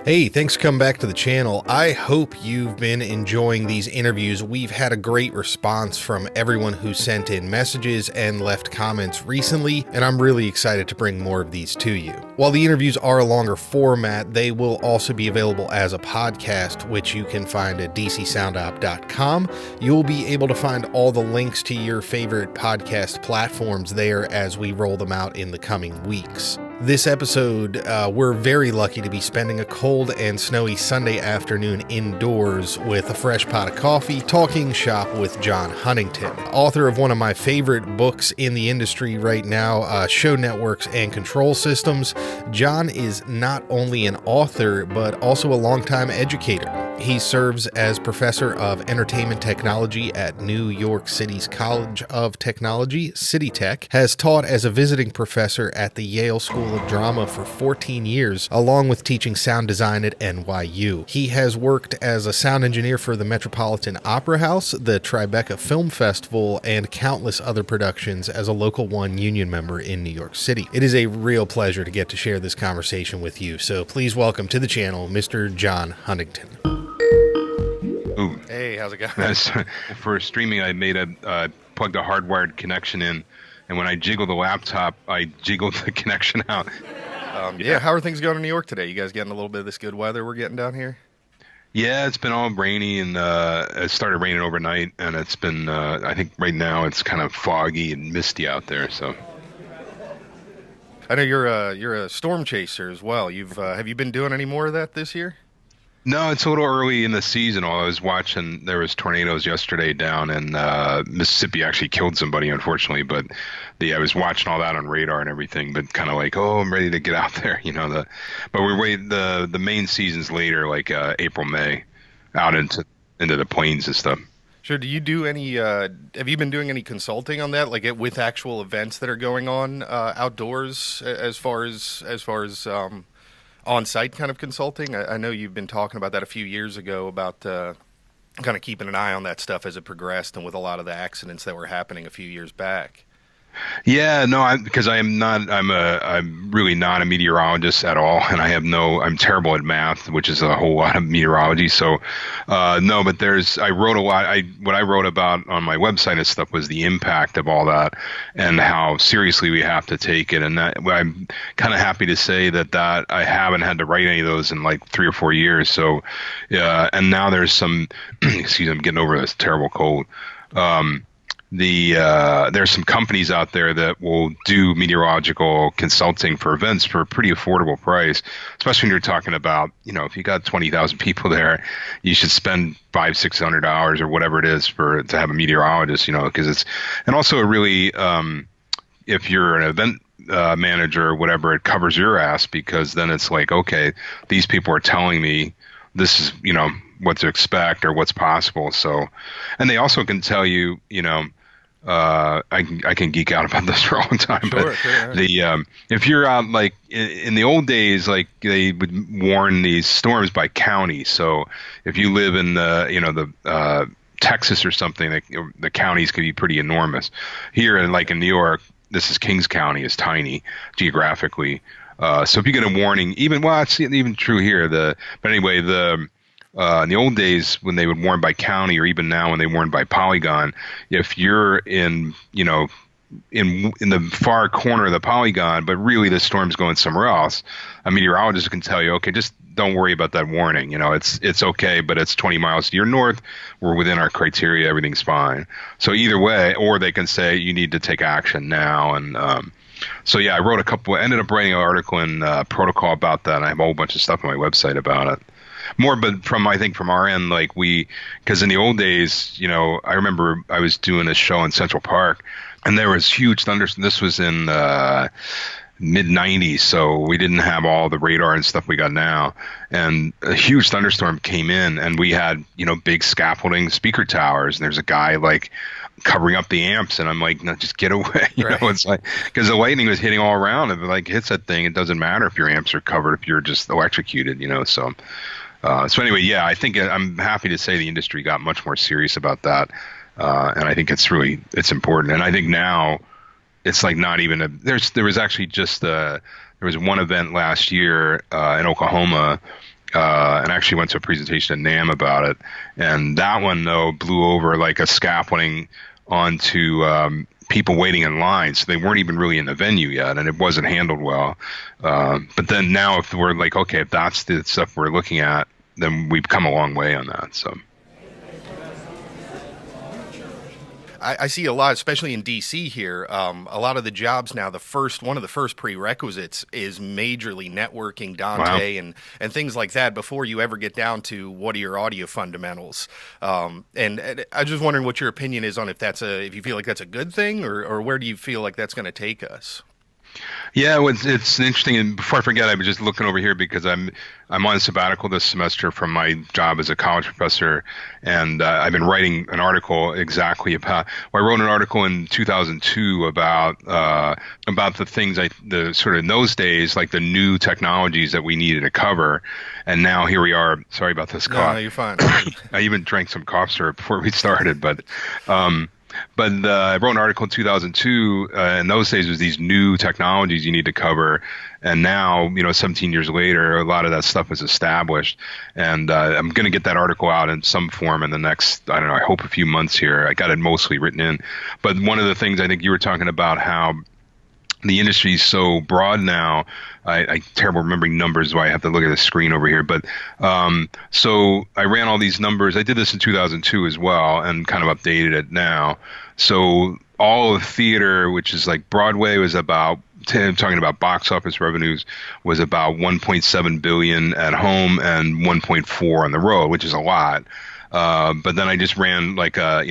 Hey, thanks for coming back to the channel. I hope you've been enjoying these interviews. We've had a great response from everyone who sent in messages and left comments recently, and I'm really excited to bring more of these to you. While the interviews are a longer format, they will also be available as a podcast, which you can find at DcSoundOp.com. You'll be able to find all the links to your favorite podcast platforms there as we roll them out in the coming weeks. This episode, we're very lucky to be spending a cold and snowy Sunday afternoon indoors with a fresh pot of coffee, talking shop with John Huntington, author of one of my favorite books in the industry right now, Show Networks and Control Systems. John is not only an author, but also a longtime educator. He serves as professor of entertainment technology at New York City's College of Technology, City Tech, has taught as a visiting professor at the Yale School of Drama for 14 years, along with teaching sound design at NYU. He has worked as a sound engineer for the Metropolitan Opera House, the Tribeca Film Festival, and countless other productions as a Local 1 union member in New York City. It is a real pleasure to get to share this conversation with you, so please welcome to the channel, Mr. John Huntington. Ooh. Hey, how's it going? For streaming, I plugged a hardwired connection in, and when I jiggled the laptop, I jiggled the connection out. Yeah, how are things going in New York today? You guys getting a little bit of this good weather we're getting down here? Yeah, it's been all rainy, and it started raining overnight, and it's been, I think right now it's kind of foggy and misty out there, so. I know you're a storm chaser as well. Have you been doing any more of that this year? No, it's a little early in the season. I was watching, there was tornadoes yesterday down in Mississippi, actually killed somebody, unfortunately, but I was watching all that on radar and everything, but kind of like, oh, I'm ready to get out there, but we're waiting, the main season's later, like April, May, out into the plains and stuff. Sure. Do you do any, have you been doing any consulting on that, like with actual events that are going on outdoors as far as on-site kind of consulting? I know you've been talking about that a few years ago about kind of keeping an eye on that stuff as it progressed and with a lot of the accidents that were happening a few years back. Yeah, no, because I'm really not a meteorologist at all, and I'm terrible at math, which is a whole lot of meteorology. So, no, but I wrote a lot. What I wrote about on my website and stuff was the impact of all that and how seriously we have to take it. And that I'm kind of happy to say that I haven't had to write any of those in like 3 or 4 years. So, and now there's some, excuse me, I'm getting over this terrible cold. There's some companies out there that will do meteorological consulting for events for a pretty affordable price, especially when you're talking about, if you got 20,000 people there, you should spend $500-600 or whatever it is to have a meteorologist, because and also really, if you're an event manager or whatever, it covers your ass, because then it's like, okay, these people are telling me this is, what to expect or what's possible. So, and they also can tell you, I can geek out about this for a long time, sure, but sure. If you're out, like in the old days, like they would warn these storms by county. So if you live in the Texas or something, the counties could be pretty enormous. Here, like in New York, this is Kings County, is tiny geographically. So if you get a warning, it's even true here. But anyway, in the old days when they would warn by county, or even now when they warn by polygon, if you're in the far corner of the polygon, but really the storm's going somewhere else, a meteorologist can tell you, okay, just don't worry about that warning. It's okay, but it's 20 miles to your north. We're within our criteria. Everything's fine. So either way, or they can say you need to take action now. And so yeah, I ended up writing an article in Protocol about that. And I have a whole bunch of stuff on my website about it. More, but from our end, like because in the old days, I remember I was doing a show in Central Park, and there was huge thunderstorms. This was in mid-90s, so we didn't have all the radar and stuff we got now. And a huge thunderstorm came in, and we had, big scaffolding speaker towers, and there's a guy like covering up the amps, and I'm like, no, just get away. It's like, because the lightning was hitting all around. If it like hits that thing, it doesn't matter if your amps are covered, if you're just electrocuted, so. So anyway, yeah, I think I'm happy to say the industry got much more serious about that, and I think it's important. And I think now it's like not even there was actually just there was one event last year in Oklahoma, and I actually went to a presentation at NAMM about it, and that one though blew over like a scaffolding onto people waiting in line, so they weren't even really in the venue yet, and it wasn't handled well. But then now, if we're like, okay, if that's the stuff we're looking at, then we've come a long way on that. So. I see a lot, especially in DC here. A lot of the jobs now, one of the first prerequisites is majorly networking Dante Wow. and things like that before you ever get down to what are your audio fundamentals. And I was just wondering what your opinion is on if you feel like that's a good thing, or where do you feel like that's going to take us? Yeah, well, it's interesting. And before I forget, I was just looking over here because I'm on sabbatical this semester from my job as a college professor, and I've been writing an article exactly about. Well, I wrote an article in 2002 about the things the sort of in those days, like the new technologies that we needed to cover, and now here we are. Sorry about this cough. No, you're fine. I even drank some cough syrup before we started, but. I wrote an article in 2002. In those days, it was these new technologies you need to cover, and now, 17 years later, a lot of that stuff is established. And I'm going to get that article out in some form in the next, I don't know, I hope a few months here. I got it mostly written in. But one of the things I think you were talking about, how the industry is so broad now. I terrible remembering numbers, so I have to look at the screen over here. But so I ran all these numbers. I did this in 2002 as well, and kind of updated it now. So all of theater, which is like Broadway, was about, talking about box office revenues, was about 1.7 billion at home and 1.4 on the road, which is a lot. But then I just ran like a,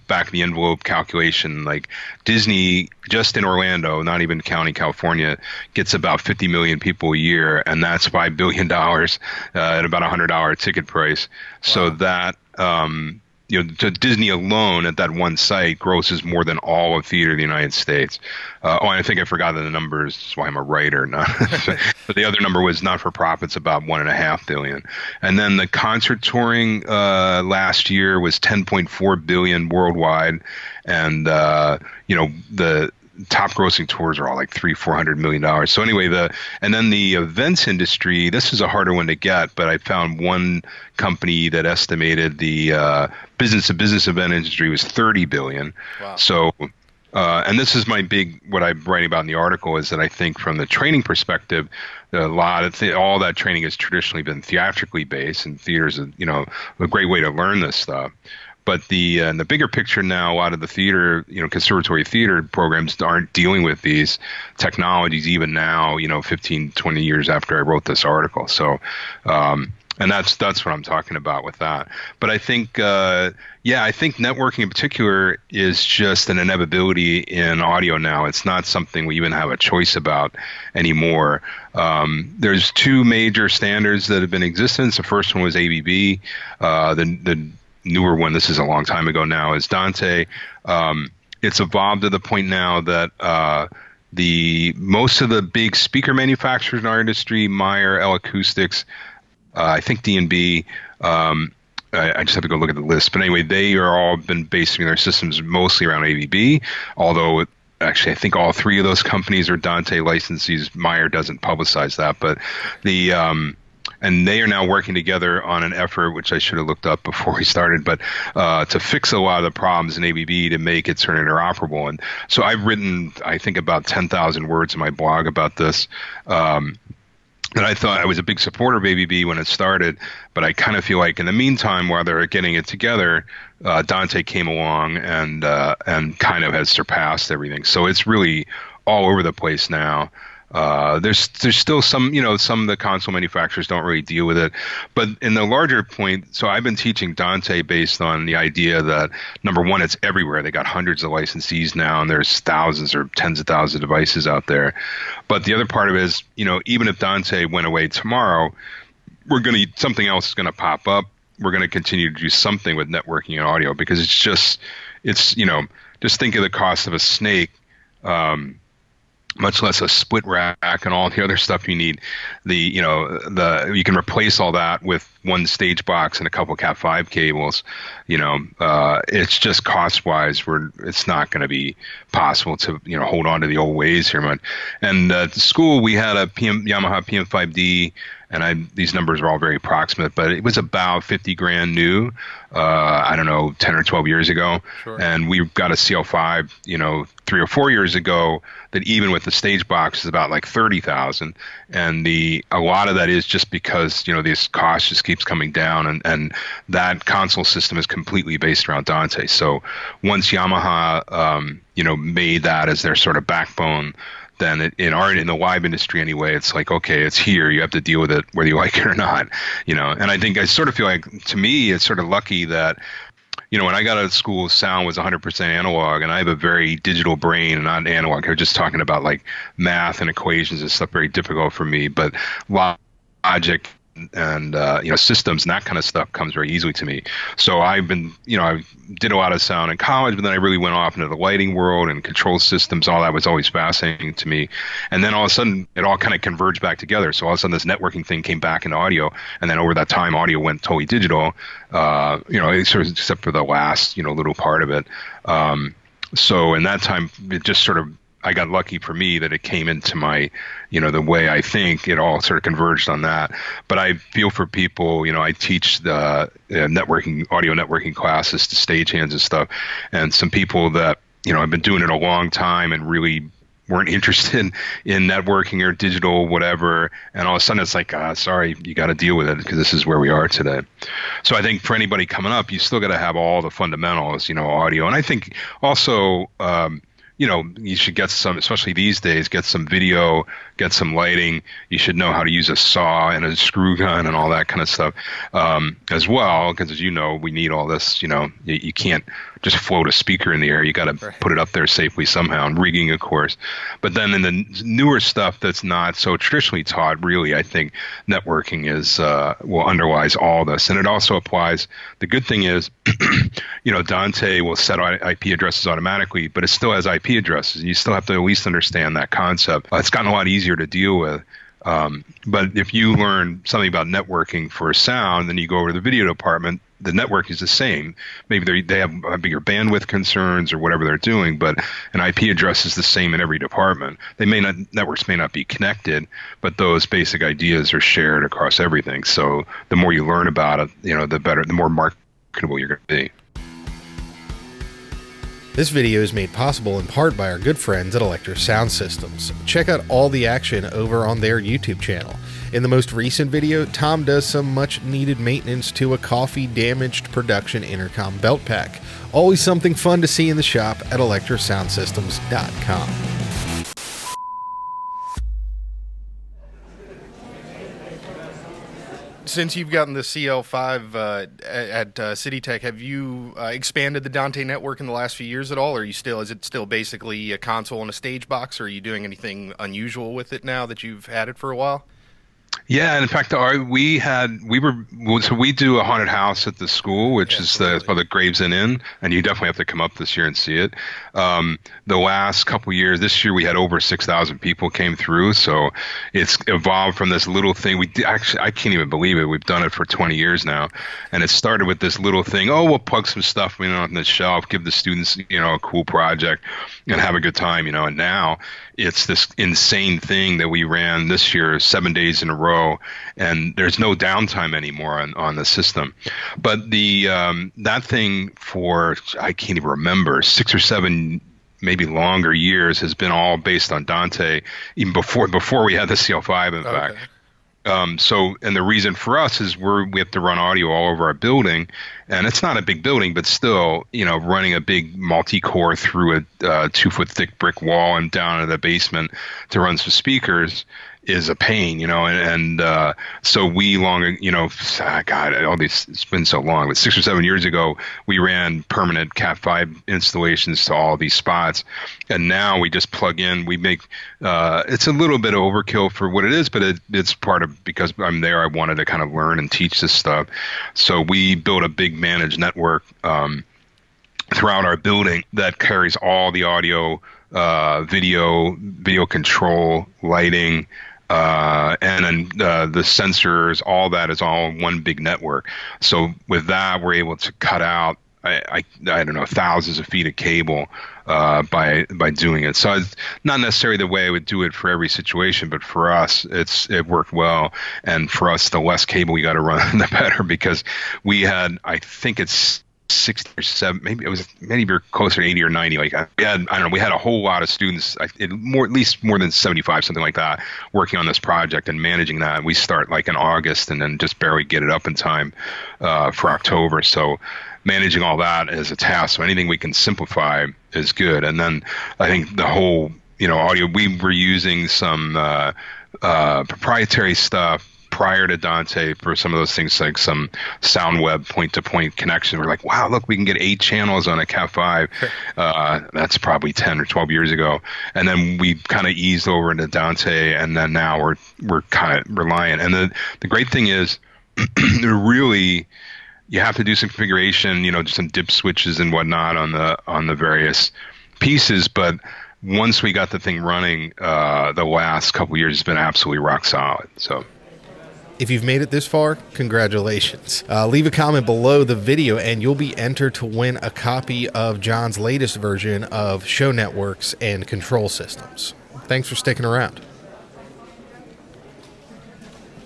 back of the envelope calculation. Like Disney, just in Orlando, not even counting California, gets about 50 million people a year, and that's $5 billion at about $100 ticket price. Wow. So that, to Disney alone at that one site grosses more than all of theater in the United States. I think I forgot the numbers. That's why I'm a writer. But the other number was not-for-profits, about $1.5 billion. And then the concert touring last year was $10.4 billion worldwide. And, the top grossing tours are all like $400 million. So anyway, and then the events industry, this is a harder one to get, but I found one company that estimated the business-to-business event industry was $30 billion. Wow. So, and this is what I'm writing about in the article, is that I think from the training perspective, all that training has traditionally been theatrically based, and theater is a great way to learn this stuff. But in the bigger picture now, a lot of the theater, conservatory theater programs aren't dealing with these technologies even now, 15, 20 years after I wrote this article. So, and that's what I'm talking about with that. But I think, I think networking in particular is just an inevitability in audio now. It's not something we even have a choice about anymore. There's two major standards that have been in existence. The first one was ABB. The newer one, this is a long time ago now, is Dante. It's evolved to the point now that most of the big speaker manufacturers in our industry, Meyer, L Acoustics, I think D&B, I just have to go look at the list. But anyway, they are all been basing their systems mostly around ABB, although actually I think all three of those companies are Dante licensees. Meyer doesn't publicize that, but and they are now working together on an effort, which I should have looked up before we started, but to fix a lot of the problems in ABB to make it sort of interoperable. And so I've written, I think, about 10,000 words in my blog about this. And I thought I was a big supporter of ABB when it started, but I kind of feel like in the meantime, while they're getting it together, Dante came along and kind of has surpassed everything. So it's really all over the place now. There's still some of the console manufacturers don't really deal with it, but in the larger point, so I've been teaching Dante based on the idea that, number one, it's everywhere. They got hundreds of licensees now, and there's thousands or tens of thousands of devices out there. But the other part of it is, even if Dante went away tomorrow, something else is going to pop up. We're going to continue to do something with networking and audio, because just think of the cost of a snake, much less a split rack and all the other stuff you need. You can replace all that with one stage box and a couple Cat 5 cables, it's just cost-wise, it's not going to be possible to, hold on to the old ways here. And at the school, we had a Yamaha PM5D, and these numbers are all very approximate, but it was about 50 grand new, 10 or 12 years ago. Sure. And we got a CL5, 3 or 4 years ago that even with the stage box is about like 30,000. And a lot of that is just because, this cost just keeps coming down, and that console system is completely based around Dante. So once Yamaha, made that as their sort of backbone, then in the live industry anyway, it's like, okay, it's here. You have to deal with it whether you like it or not, And I think I sort of feel like, to me, it's sort of lucky that, when I got out of school, sound was 100% analog, and I have a very digital brain and not analog. I was just talking about like math and equations and stuff, very difficult for me, but logic and systems and that kind of stuff comes very easily to me. So I've been, I did a lot of sound in college, but then I really went off into the lighting world and control systems. All that was always fascinating to me. And then all of a sudden, it all kind of converged back together. So all of a sudden, this networking thing came back into audio, and then over that time, audio went totally digital. Sort of, except for the last, little part of it. So in that time, it just sort of, I got lucky for me that it came into my, the way I think, it all sort of converged on that. But I feel for people, I teach the audio networking classes to stagehands and stuff. And some people that, I've been doing it a long time and really weren't interested in networking or digital, whatever. And all of a sudden it's like, sorry, you got to deal with it because this is where we are today. So I think for anybody coming up, you still got to have all the fundamentals, audio. And I think also, you should get some, especially these days, get some video, get some lighting. You should know how to use a saw and a screw gun and all that kind of stuff as well, because as you know, we need all this. You can't just float a speaker in the air. You got to put it up there safely somehow, and rigging, of course. But then in the newer stuff that's not so traditionally taught, really, I think networking will underlies all this. And it also applies, the good thing is, Dante will set IP addresses automatically, but it still has IP addresses. You still have to at least understand that concept. It's gotten a lot easier to deal with. But if you learn something about networking for sound, then you go over to the video department, the network is the same. Maybe they have bigger bandwidth concerns or whatever they're doing, but an IP address is the same in every department. Networks may not be connected, but those basic ideas are shared across everything. So the more you learn about it, the better, the more marketable you're going to be. This video is made possible in part by our good friends at Electro Sound Systems. Check out all the action over on their YouTube channel. In the most recent video, Tom does some much needed maintenance to a coffee-damaged production intercom belt pack. Always something fun to see in the shop at electrosoundsystems.com. Since you've gotten the CL5 at City Tech, have you expanded the Dante network in the last few years at all? Or is it still basically a console and a stage box? Or are you doing anything unusual with it now that you've had it for a while? Yeah, and in fact, we do a haunted house at the school, which is called the Gravesend Inn, and you definitely have to come up this year and see it. The last couple of years, this year we had over 6,000 people came through, so it's evolved from this little thing. I can't even believe it. We've done it for 20 years now, and it started with this little thing. Oh, we'll plug some stuff on the shelf, give the students a cool project, and have a good time. And now it's this insane thing that we ran this year 7 days in a row, and there's no downtime anymore on the system. But that thing for, I can't even remember, 6 or 7 maybe longer years has been all based on Dante, even before we had the CL5, in fact. And the reason for us is we have to run audio all over our building, and it's not a big building, but still, running a big multi-core through a 2-foot thick brick wall and down to the basement to run some speakers is a pain, and so it's been so long, but 6 or 7 years ago, we ran permanent Cat 5 installations to all these spots, and now we just plug in, we make, it's a little bit of overkill for what it is, but it's part of, because I'm there, I wanted to kind of learn and teach this stuff, so we built a big managed network throughout our building that carries all the audio, video control, lighting, And then the sensors, all that is all one big network. So with that, we're able to cut out I don't know, thousands of feet of cable by doing it. So it's not necessarily the way I would do it for every situation, but for us, it worked well. And for us, the less cable we got to run, the better, because we had, I think it's 60 or 70, maybe we're closer to 80 or 90. Like we had, I don't know, we had a whole lot of students, at least more than 75, something like that, working on this project and managing that. We start like in August and then just barely get it up in time for October. So managing all that is a task. So anything we can simplify is good. And then I think the whole, audio, we were using some proprietary stuff prior to Dante for some of those things, like some SoundWeb point-to-point connection. We're like, wow, look, we can get 8 channels on a Cat5. That's probably 10 or 12 years ago. And then we kind of eased over into Dante, and then now we're kind of reliant. And the great thing is, really, you have to do some configuration, just some dip switches and whatnot on the various pieces. But once we got the thing running, the last couple of years has been absolutely rock solid. So. If you've made it this far, congratulations. Leave a comment below the video and you'll be entered to win a copy of John's latest version of Show Networks and Control Systems. Thanks for sticking around.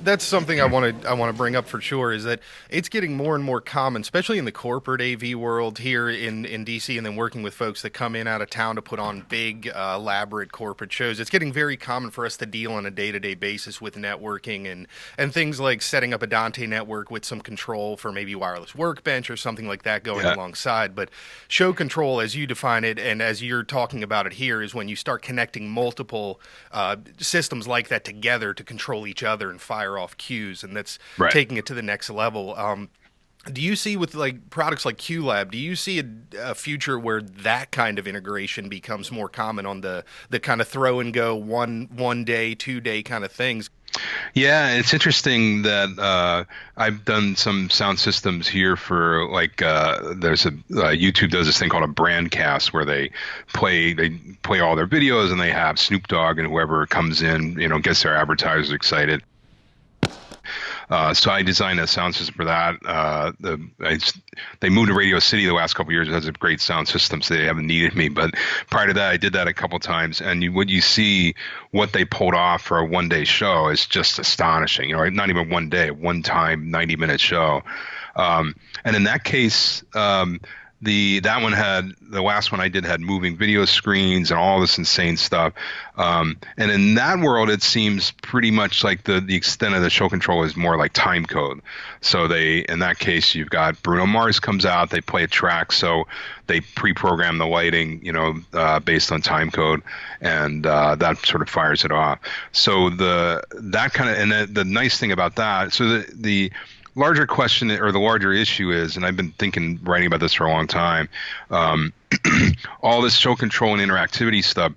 That's something I want to bring up for sure, is that it's getting more and more common, especially in the corporate AV world here in DC, and then working with folks that come in out of town to put on big, elaborate corporate shows. It's getting very common for us to deal on a day-to-day basis with networking and things like setting up a Dante network with some control for maybe wireless Workbench or something like that going alongside. But show control, as you define it, and as you're talking about it here, is when you start connecting multiple systems like that together to control each other and fire off cues, and that's taking it to the next level. Do you see with like products like QLab, do you see a future where that kind of integration becomes more common on the kind of throw and go one day, 2 day kind of things? Yeah, it's interesting that I've done some sound systems here for there's YouTube does this thing called a brandcast where they play all their videos, and they have Snoop Dogg and whoever comes in, gets their advertisers excited. So I designed a sound system for that. They moved to Radio City the last couple of years. It has a great sound system, so they haven't needed me. But prior to that, I did that a couple times. And what you see, what they pulled off for a one-day show is just astonishing. Not even one day, one time, 90-minute show. And in that case, that one had, the last one I did had moving video screens and all this insane stuff. And in that world, it seems pretty much like the extent of the show control is more like time code. So in that case, you've got Bruno Mars comes out, they play a track, so they pre-program the lighting, based on time code, and that sort of fires it off. So the nice thing about that, so the larger question, or the larger issue is, and I've been writing about this for a long time, all this show control and interactivity stuff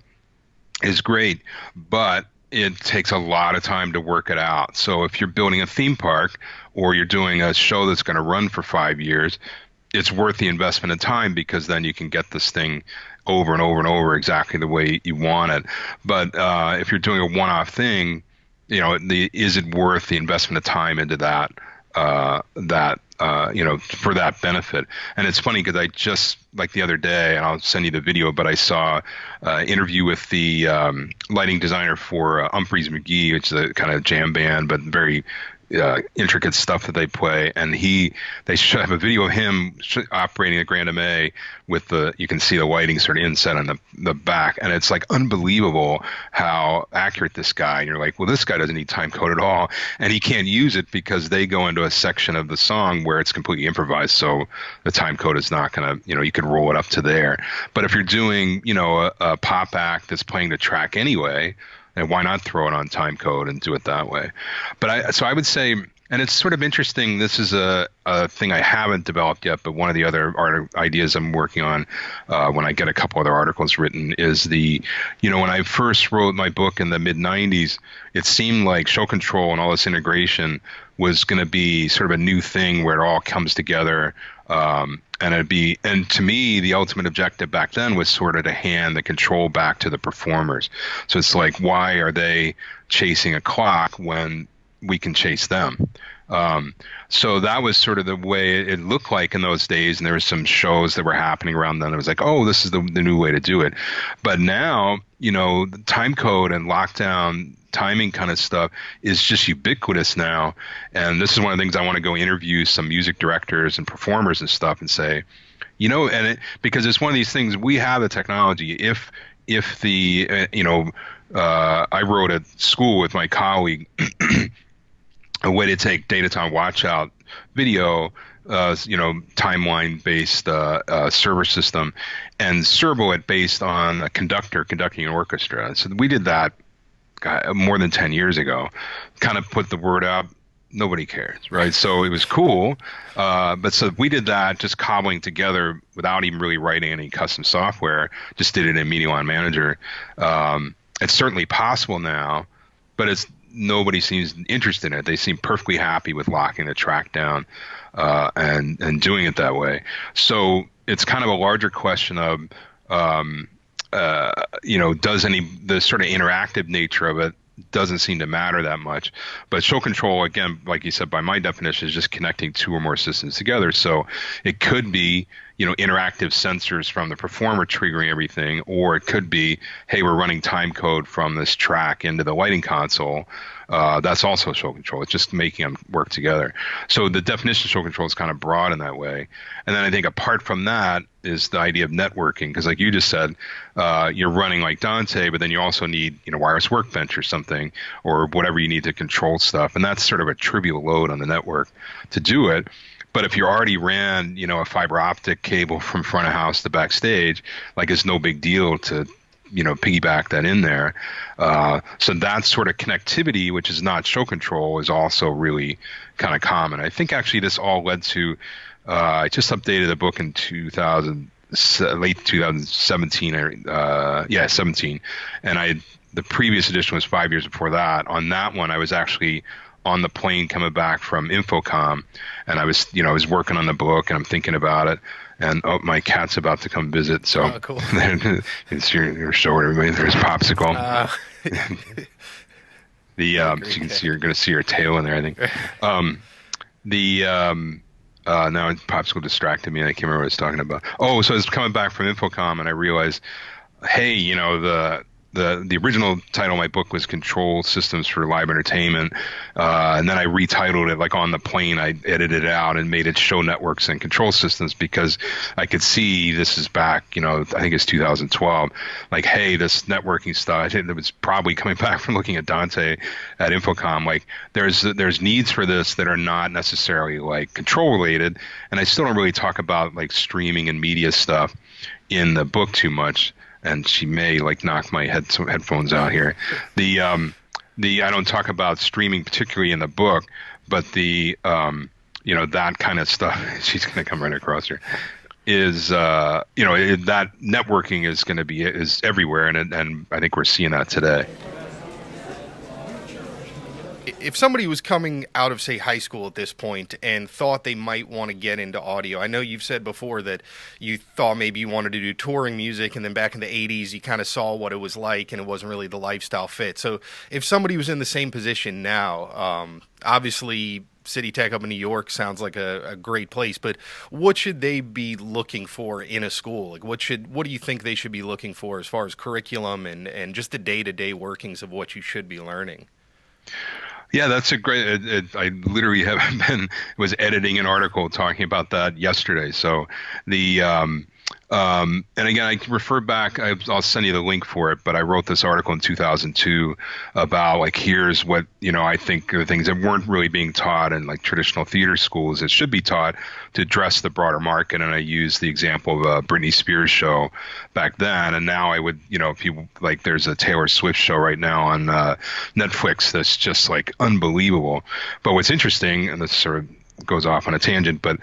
is great, but it takes a lot of time to work it out. So if you're building a theme park, or you're doing a show that's going to run for 5 years, it's worth the investment of time, because then you can get this thing over and over and over exactly the way you want it. But if you're doing a one-off thing, is it worth the investment of time into that? For that benefit. And it's funny because I just, like the other day, and I'll send you the video, but I saw an interview with the lighting designer for Humphreys McGee, which is a kind of jam band, but very intricate stuff that they play, and they have a video of him operating a Grand MA with you can see the lighting sort of inset on the back, and it's like unbelievable how accurate this guy, and you're like, well, this guy doesn't need time code at all, and he can't use it because they go into a section of the song where it's completely improvised, so the time code is not going to, you could roll it up to there. But if you're doing, a pop act that's playing the track anyway, and why not throw it on time code and do it that way? But I would say, and it's sort of interesting, this is a thing I haven't developed yet, but one of the other ideas I'm working on when I get a couple other articles written is when I first wrote my book in the mid-90s, it seemed like show control and all this integration was going to be sort of a new thing where it all comes together And to me, the ultimate objective back then was sort of to hand the control back to the performers. So it's like, why are they chasing a clock when we can chase them? So that was sort of the way it looked like in those days. And there were some shows that were happening around then. It was like, oh, this is the new way to do it. But now, the time code and lockdown timing kind of stuff is just ubiquitous now. And this is one of the things I want to go interview some music directors and performers and stuff and say, because it's one of these things, we have the technology. If the, I wrote at school with my colleague a way to take data time watch out video, timeline-based server system, and servo it based on a conductor conducting an orchestra. So we did that more than 10 years ago, kind of put the word out. Nobody cares, right? So it was cool. But so we did that just cobbling together without even really writing any custom software, just did it in MediaOne Manager. It's certainly possible now, but nobody seems interested in it. They seem perfectly happy with locking the track down and doing it that way. So it's kind of a larger question of, does the sort of interactive nature of it doesn't seem to matter that much. But show control, again, like you said, by my definition, is just connecting two or more systems together. So it could be, interactive sensors from the performer triggering everything, or it could be, hey, we're running time code from this track into the lighting console. That's also show control. It's just making them work together. So the definition of show control is kind of broad in that way. And then I think apart from that is the idea of networking, because like you just said, you're running like Dante, but then you also need, wireless Workbench or something, or whatever you need to control stuff. And that's sort of a trivial load on the network to do it. But if you already ran, a fiber optic cable from front of house to backstage, like it's no big deal to piggyback that in there. So that sort of connectivity, which is not show control, is also really kind of common. I think actually this all led to, I just updated the book in late 2017, 17. And the previous edition was 5 years before that. On that one, I was actually on the plane coming back from Infocom, and I was working on the book and I'm thinking about it. And my cat's about to come visit, so cool. It's your show, everybody. There's Popsicle. So you can see, you're going to see her tail in there, I think. Now Popsicle distracted me, and I can't remember what I was talking about. Oh, so I was coming back from Infocom, and I realized, hey, the original title of my book was Control Systems for Live Entertainment, and then I retitled it, like on the plane, I edited it out and made it Show Networks and Control Systems, because I could see this is back, I think it's 2012, like, hey, this networking stuff, I think it was probably coming back from looking at Dante at Infocom, like there's needs for this that are not necessarily like control related, and I still don't really talk about like streaming and media stuff in the book too much. And she may like knock my headphones out here. I don't talk about streaming particularly in the book, but that kind of stuff. She's going to come right across here. Is that networking is everywhere, and I think we're seeing that today. If somebody was coming out of, say, high school at this point and thought they might want to get into audio, I know you've said before that you thought maybe you wanted to do touring music, and then back in the 80s you kind of saw what it was like and it wasn't really the lifestyle fit. So if somebody was in the same position now, obviously City Tech up in New York sounds like a great place, but what should they be looking for in a school? Like what do you think they should be looking for as far as curriculum and just the day-to-day workings of what you should be learning? Yeah, that's a great. I literally was editing an article talking about that yesterday. So and again, I can refer back. I'll send you the link for it. But I wrote this article in 2002 about like here's what I think are the things that weren't really being taught in like traditional theater schools that should be taught to address the broader market. And I used the example of a Britney Spears show back then. And now I would if you like, there's a Taylor Swift show right now on Netflix that's just like unbelievable. But what's interesting, and this sort of goes off on a tangent, but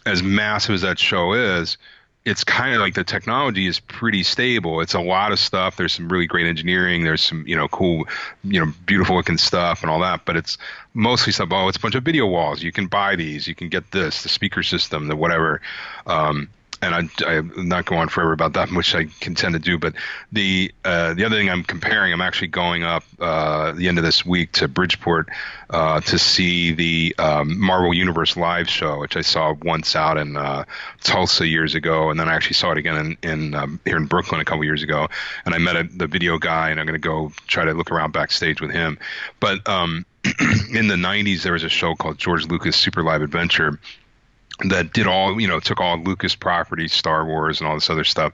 as massive as that show is, it's kind of like the technology is pretty stable. It's a lot of stuff. There's some really great engineering. There's some, cool, beautiful looking stuff and all that. But it's mostly stuff. Oh, it's a bunch of video walls. You can buy these. You can get this, the speaker system, the whatever. And I'm not going on forever about that, which I can tend to do. But the other thing I'm comparing, I'm actually going up the end of this week to Bridgeport to see the Marvel Universe live show, which I saw once out in Tulsa years ago, and then I actually saw it again in here in Brooklyn a couple years ago. And I met the video guy, and I'm going to go try to look around backstage with him. But in the 90s, there was a show called George Lucas Super Live Adventure that did all, took all Lucas properties, Star Wars and all this other stuff,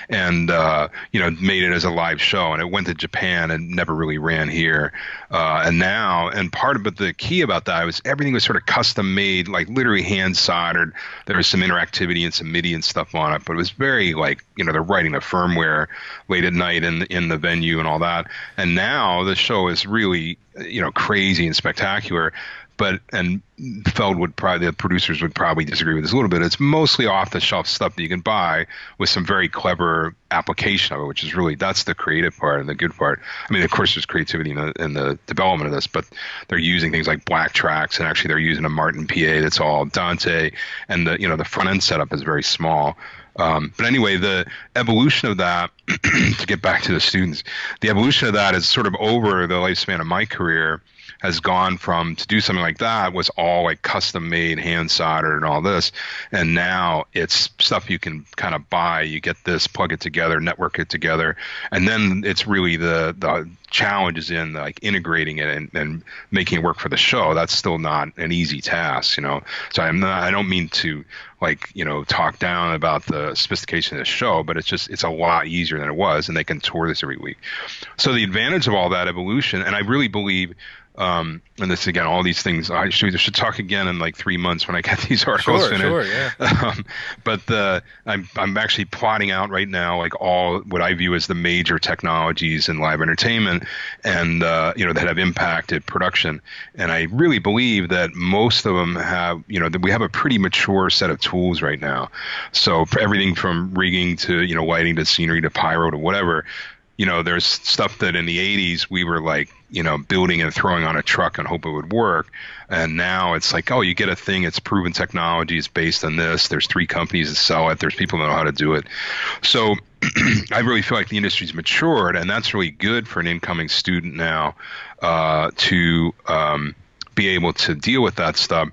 and, made it as a live show. And it went to Japan and never really ran here. And part of it, the key about that was everything was sort of custom made, like literally hand soldered. There was some interactivity and some MIDI and stuff on it, but it was very like, they're writing the firmware late at night in the venue and all that. And now the show is really, crazy and spectacular. And Feld the producers would probably disagree with this a little bit. It's mostly off the shelf stuff that you can buy with some very clever application of it, which is really, that's the creative part and the good part. I mean, of course, there's creativity in the development of this, but they're using things like black tracks, and actually they're using a Martin PA that's all Dante, and the front end setup is very small. But anyway, the evolution of that, to get back to the students, the evolution of that is sort of over the lifespan of my career, has gone from, to do something like that was all like custom made, hand soldered and all this. And now it's stuff you can kind of buy. You get this, plug it together, network it together. And then it's really the challenge is in like integrating it and making it work for the show. That's still not an easy task, So I don't mean to talk down about the sophistication of the show, but it's a lot easier than it was, and they can tour this every week. So the advantage of all that evolution, and I really believe, and this again, all these things, I should talk again in like 3 months when I get these articles finished. Sure, yeah. But I'm actually plotting out right now like all what I view as the major technologies in live entertainment, and that have impacted production. And I really believe that most of them have, that we have a pretty mature set of tools right now. So for everything from rigging to lighting to scenery to pyro to whatever. There's stuff that in the 80s we were like, building and throwing on a truck and hope it would work. And now it's like, oh, you get a thing, it's proven technology, it's based on this. There's 3 companies that sell it. There's people that know how to do it. So I really feel like the industry's matured, and that's really good for an incoming student now to be able to deal with that stuff.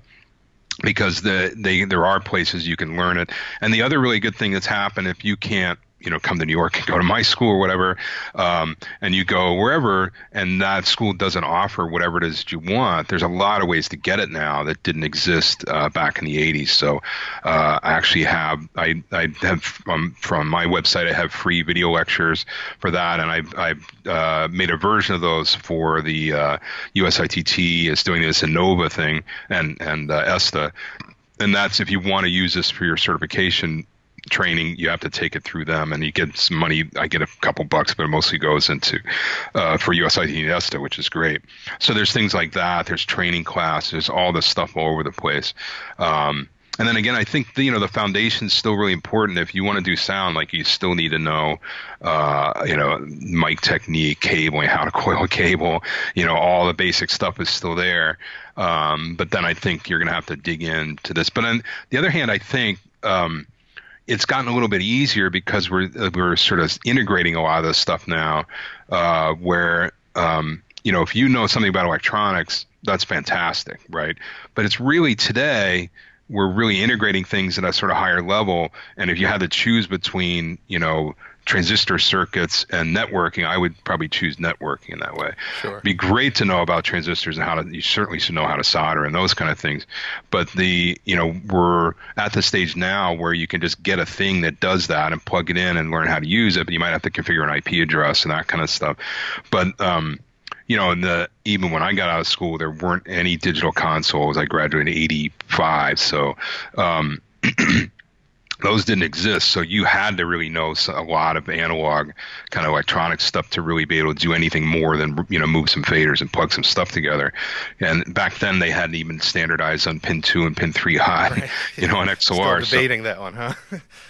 Because there are places you can learn it. And the other really good thing that's happened, if you can't, come to New York and go to my school or whatever, and you go wherever, and that school doesn't offer whatever it is that you want, there's a lot of ways to get it now that didn't exist back in the 80s. So I actually have from my website, I have free video lectures for that, and I've made a version of those for the USITT is doing this Innova thing and ESTA, and that's if you want to use this for your certification training, you have to take it through them, and you get some money. I get a couple bucks, but it mostly goes into for USIT and ESTA, which is great. So there's things like that. There's training classes, all this stuff all over the place. And then again, I think the foundation is still really important. If you want to do sound, like you still need to know, mic technique, cabling, how to coil a cable. All the basic stuff is still there. But then I think you're going to have to dig into this. But on the other hand, I think it's gotten a little bit easier because we're sort of integrating a lot of this stuff now, where if you know something about electronics, that's fantastic, right? But it's really today we're really integrating things at a sort of higher level. And if you had to choose between transistor circuits and networking, I would probably choose networking in that way. Sure. It'd be great to know about transistors and you certainly should know how to solder and those kind of things. But we're at the stage now where you can just get a thing that does that and plug it in and learn how to use it, but you might have to configure an IP address and that kind of stuff. But, even when I got out of school, there weren't any digital consoles. I graduated in 85. So, those didn't exist, so you had to really know a lot of analog kind of electronic stuff to really be able to do anything more than, you know, move some faders and plug some stuff together. And back then they hadn't even standardized on pin 2 and pin 3 high, right. You know, on XLR. Still debating that one, huh?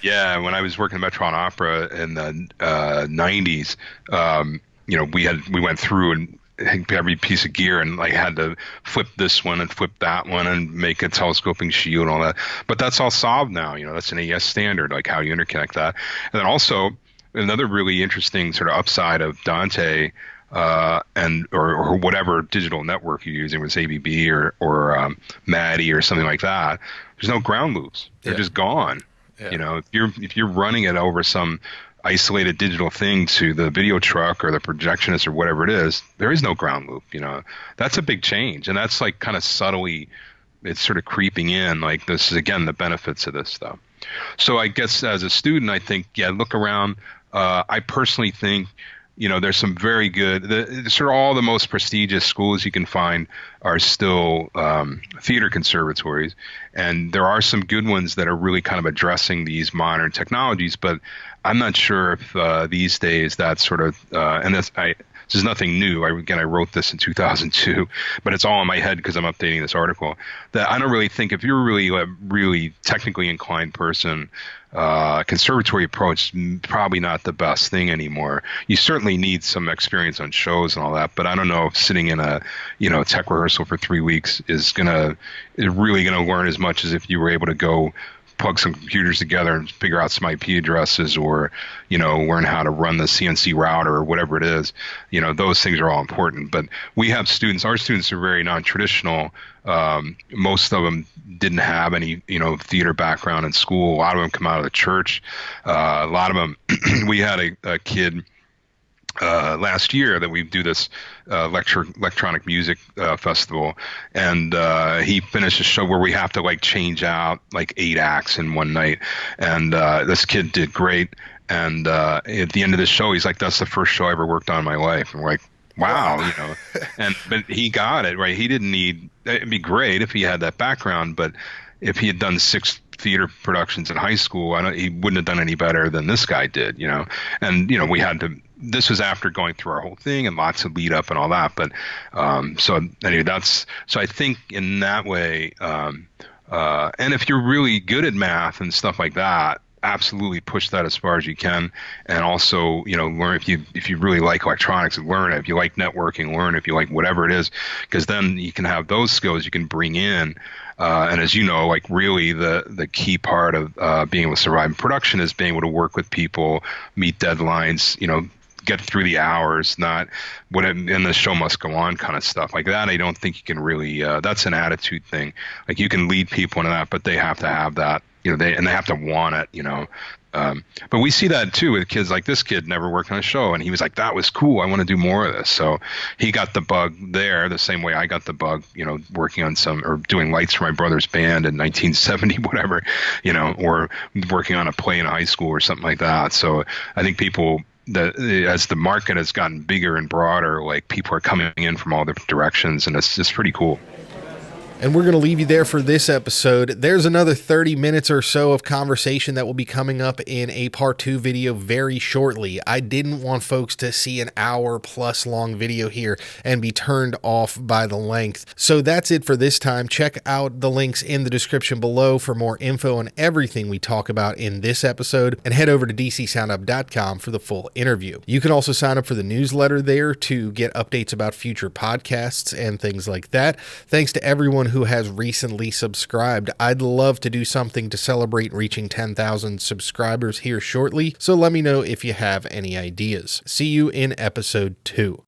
Yeah, when I was working at Metron Opera in the 90s, you know, we went through and every piece of gear and like had to flip this one and flip that one and make a telescoping shield and all that. But that's all solved now. You know, that's an AES standard, like how you interconnect that. And then also another really interesting sort of upside of Dante and or whatever digital network you're using, with ABB or MADI or something like that. There's no ground loops. They're just gone. Yeah. You know, if you're running it over some isolated digital thing to the video truck or the projectionist or whatever it is, there is no ground loop. You know, that's a big change, and that's like kind of subtly, it's sort of creeping in. Like, this is again the benefits of this stuff. So I guess as a student, I think, yeah, look around. I personally think, you know, there's some very good, sort of all the most prestigious schools you can find are still theater conservatories. And there are some good ones that are really kind of addressing these modern technologies. But I'm not sure if these days that sort of, and this is nothing new. I wrote this in 2002, but it's all in my head because I'm updating this article. That I don't really think, if you're really a really technically inclined person, conservatory approach is probably not the best thing anymore. You certainly need some experience on shows and all that, but I don't know if sitting in a, you know, tech rehearsal for 3 weeks is really gonna learn as much as if you were able to go plug some computers together and figure out some IP addresses, or, you know, learn how to run the CNC router or whatever it is. You know, those things are all important. But we have students, our students are very non-traditional. Most of them didn't have any, you know, theater background in school. A lot of them come out of the church. A lot of them, we had a kid last year that we do this electronic music festival, and he finished a show where we have to like change out like 8 acts in one night, and this kid did great, and at the end of the show he's like, that's the first show I ever worked on in my life. And we're like, wow, you know. But he got it right. He didn't need, it'd be great if he had that background, but if he had done 6 theater productions in high school, he wouldn't have done any better than this guy did, you know. And, you know, we had to, this was after going through our whole thing and lots of lead up and all that. But so anyway, so I think in that way, and if you're really good at math and stuff like that, absolutely push that as far as you can. And also, you know, learn, if you really like electronics, learn it. If you like networking, learn. If you like whatever it is, because then you can have those skills you can bring in. And as you know, like really the key part of being able to survive in production is being able to work with people, meet deadlines, you know, get through the hours, not what and the show must go on kind of stuff like that. I don't think you can really, that's an attitude thing. Like, you can lead people into that, but they have to have that, you know, they have to want it, you know. But we see that too with kids. Like, this kid never worked on a show, and he was like, that was cool, I want to do more of this. So he got the bug there the same way I got the bug, you know, working on or doing lights for my brother's band in 1970, whatever, you know, or working on a play in high school or something like that. So I think people, as the market has gotten bigger and broader, like, people are coming in from all different directions, and it's just pretty cool. And we're going to leave you there for this episode. There's another 30 minutes or so of conversation that will be coming up in a part 2 video very shortly. I didn't want folks to see an hour plus long video here and be turned off by the length. So that's it for this time. Check out the links in the description below for more info on everything we talk about in this episode, and head over to DcSoundOp.com for the full interview. You can also sign up for the newsletter there to get updates about future podcasts and things like that. Thanks to everyone who has recently subscribed. I'd love to do something to celebrate reaching 10,000 subscribers here shortly, so let me know if you have any ideas. See you in episode 2.